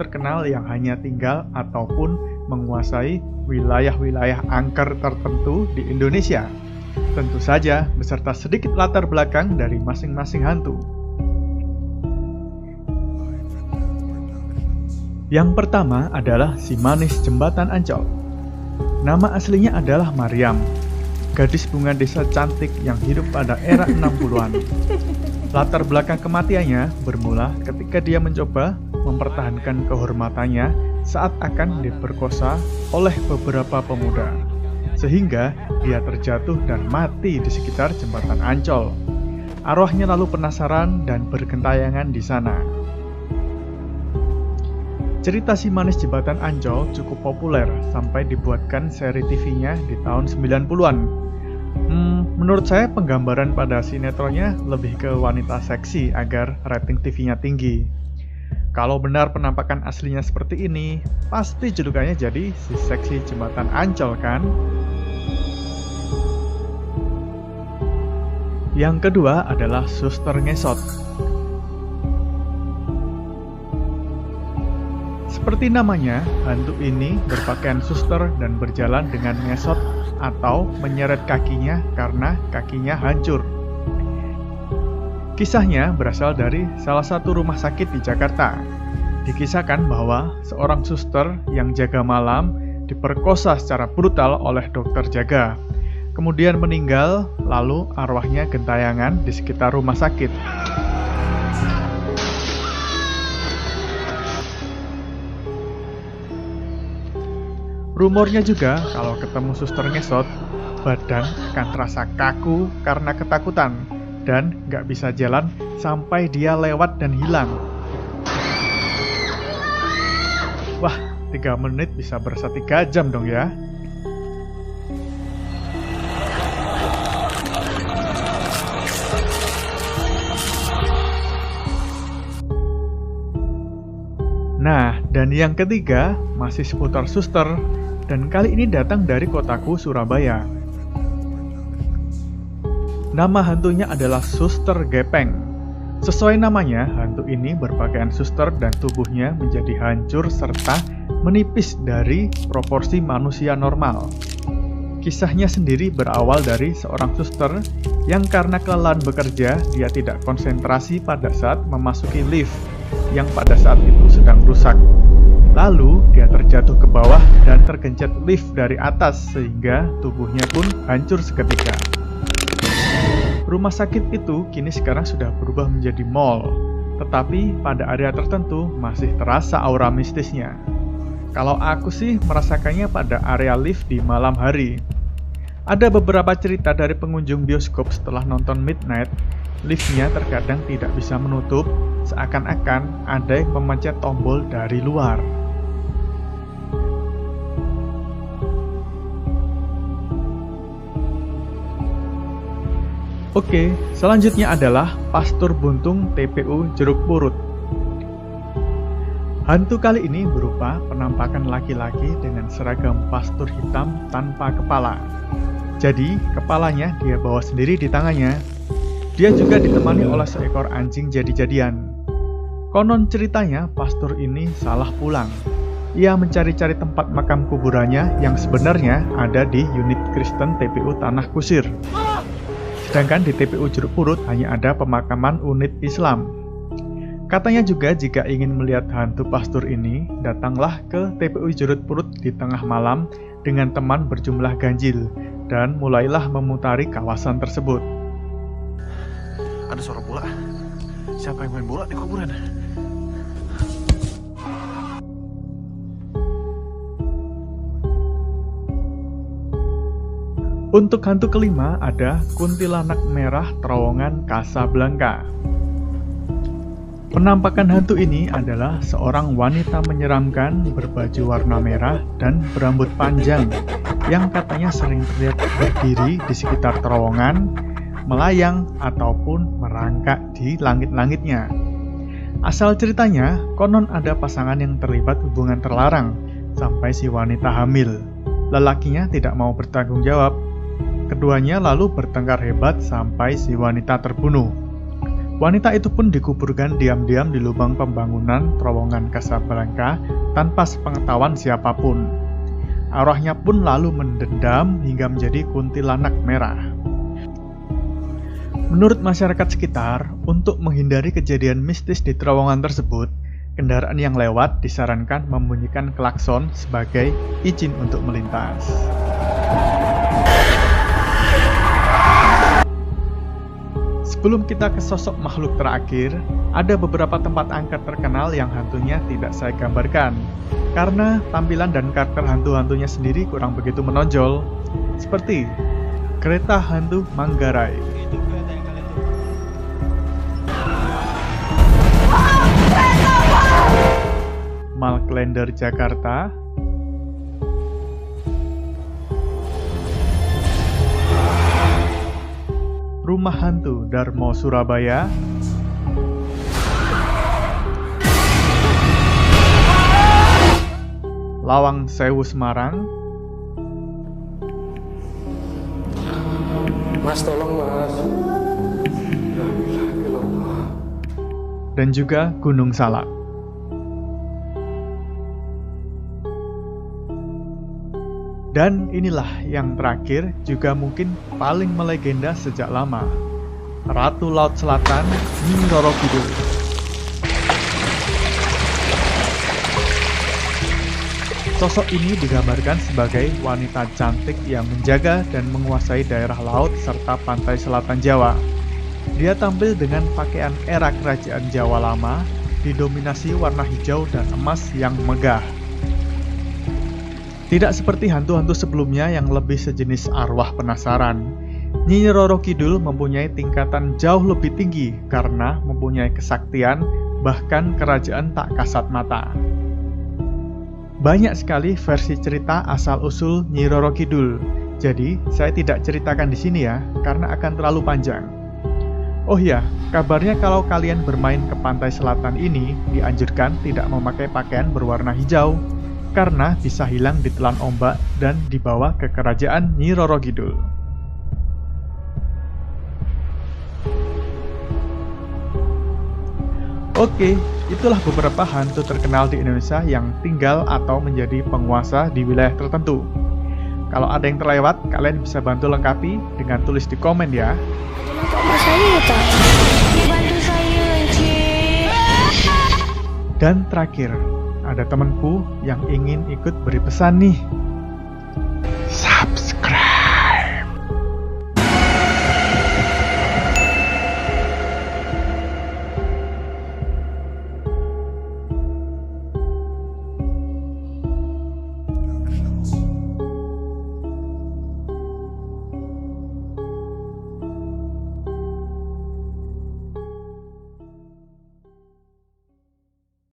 terkenal yang hanya tinggal ataupun menguasai wilayah-wilayah angker tertentu di Indonesia. Tentu saja beserta sedikit latar belakang dari masing-masing hantu. Yang pertama adalah si manis jembatan Ancol. Nama aslinya adalah Mariam, gadis bunga desa cantik yang hidup pada era 60-an. Latar belakang kematiannya bermula ketika dia mencoba mempertahankan kehormatannya saat akan diperkosa oleh beberapa pemuda, sehingga dia terjatuh dan mati di sekitar jembatan Ancol. Arwahnya lalu penasaran dan bergentayangan di sana. Cerita si manis jembatan Ancol cukup populer sampai dibuatkan seri TV-nya di tahun 90-an. Menurut saya penggambaran pada sinetronnya lebih ke wanita seksi agar rating TV-nya tinggi. Kalau benar penampakan aslinya seperti ini, pasti julukannya jadi si seksi jembatan Ancol kan? Yang kedua adalah Suster Ngesot. Seperti namanya, hantu ini berpakaian suster dan berjalan dengan ngesot atau menyeret kakinya karena kakinya hancur. Kisahnya berasal dari salah satu rumah sakit di Jakarta. Dikisahkan bahwa seorang suster yang jaga malam diperkosa secara brutal oleh dokter jaga. Kemudian meninggal, lalu arwahnya gentayangan di sekitar rumah sakit. Rumornya juga kalau ketemu suster ngesot, badan akan terasa kaku karena ketakutan dan nggak bisa jalan sampai dia lewat dan hilang. Wah, 3 menit bisa berasa 3 jam dong ya. Nah, dan yang ketiga masih seputar suster, dan kali ini datang dari kotaku Surabaya. Nama hantunya adalah Suster Gepeng. Sesuai namanya, hantu ini berpakaian suster dan tubuhnya menjadi hancur serta menipis dari proporsi manusia normal. Kisahnya sendiri berawal dari seorang suster yang karena kelelahan bekerja, dia tidak konsentrasi pada saat memasuki lift yang pada saat itu sedang rusak. Lalu dia terjatuh ke bawah dan tergencet lift dari atas sehingga tubuhnya pun hancur seketika. Rumah sakit itu kini sekarang sudah berubah menjadi mall, tetapi pada area tertentu masih terasa aura mistisnya. Kalau aku sih merasakannya pada area lift di malam hari. Ada beberapa cerita dari pengunjung bioskop setelah nonton Midnight, liftnya terkadang tidak bisa menutup, seakan-akan ada yang memencet tombol dari luar. Oke, selanjutnya adalah Pastur Buntung TPU Jeruk Purut. Hantu kali ini berupa penampakan laki-laki dengan seragam pastur hitam tanpa kepala. Jadi, kepalanya dia bawa sendiri di tangannya. Dia juga ditemani oleh seekor anjing jadi-jadian. Konon ceritanya, pastur ini salah pulang. Ia mencari-cari tempat makam kuburannya yang sebenarnya ada di unit Kristen TPU Tanah Kusir. Sedangkan di TPU Jeruk Purut hanya ada pemakaman unit Islam. Katanya juga jika ingin melihat hantu pastur ini, datanglah ke TPU Jeruk Purut di tengah malam dengan teman berjumlah ganjil dan mulailah memutari kawasan tersebut. Ada suara bola. Siapa yang main bola di kuburan? Untuk hantu kelima ada Kuntilanak Merah Terowongan Casablanca. Penampakan hantu ini adalah seorang wanita menyeramkan berbaju warna merah dan berambut panjang yang katanya sering terlihat berdiri di sekitar terowongan, melayang ataupun merangkak di langit-langitnya. Asal ceritanya, konon ada pasangan yang terlibat hubungan terlarang sampai si wanita hamil. Lelakinya tidak mau bertanggung jawab. Keduanya lalu bertengkar hebat sampai si wanita terbunuh. Wanita itu pun dikuburkan diam-diam di lubang pembangunan terowongan Casablanca tanpa sepengetahuan siapapun. Arwahnya pun lalu mendendam hingga menjadi kuntilanak merah. Menurut masyarakat sekitar, untuk menghindari kejadian mistis di terowongan tersebut, kendaraan yang lewat disarankan membunyikan klakson sebagai izin untuk melintas. Sebelum kita ke sosok makhluk terakhir, ada beberapa tempat angker terkenal yang hantunya tidak saya gambarkan, karena tampilan dan karakter hantu-hantunya sendiri kurang begitu menonjol, seperti kereta hantu Manggarai, Malklender Jakarta, Rumah Hantu Darmo Surabaya, Lawang Sewu Semarang, Mas tolong mas. dan juga Gunung Salak. Dan inilah yang terakhir, juga mungkin paling melegenda sejak lama, Ratu Laut Selatan Nyi Roro Kidul. Sosok ini digambarkan sebagai wanita cantik yang menjaga dan menguasai daerah laut serta pantai selatan Jawa. Dia tampil dengan pakaian era kerajaan Jawa lama, didominasi warna hijau dan emas yang megah. Tidak seperti hantu-hantu sebelumnya yang lebih sejenis arwah penasaran, Nyi Roro Kidul mempunyai tingkatan jauh lebih tinggi karena mempunyai kesaktian, bahkan kerajaan tak kasat mata. Banyak sekali versi cerita asal-usul Nyi Roro Kidul, jadi saya tidak ceritakan di sini ya, karena akan terlalu panjang. Oh ya, kabarnya kalau kalian bermain ke pantai selatan ini, dianjurkan tidak memakai pakaian berwarna hijau, karena bisa hilang ditelan ombak dan dibawa ke kerajaan Nyi Roro Kidul. Oke, itulah beberapa hantu terkenal di Indonesia yang tinggal atau menjadi penguasa di wilayah tertentu. Kalau ada yang terlewat, kalian bisa bantu lengkapi dengan tulis di komen ya. Dan terakhir, ada temanku yang ingin ikut beri pesan nih.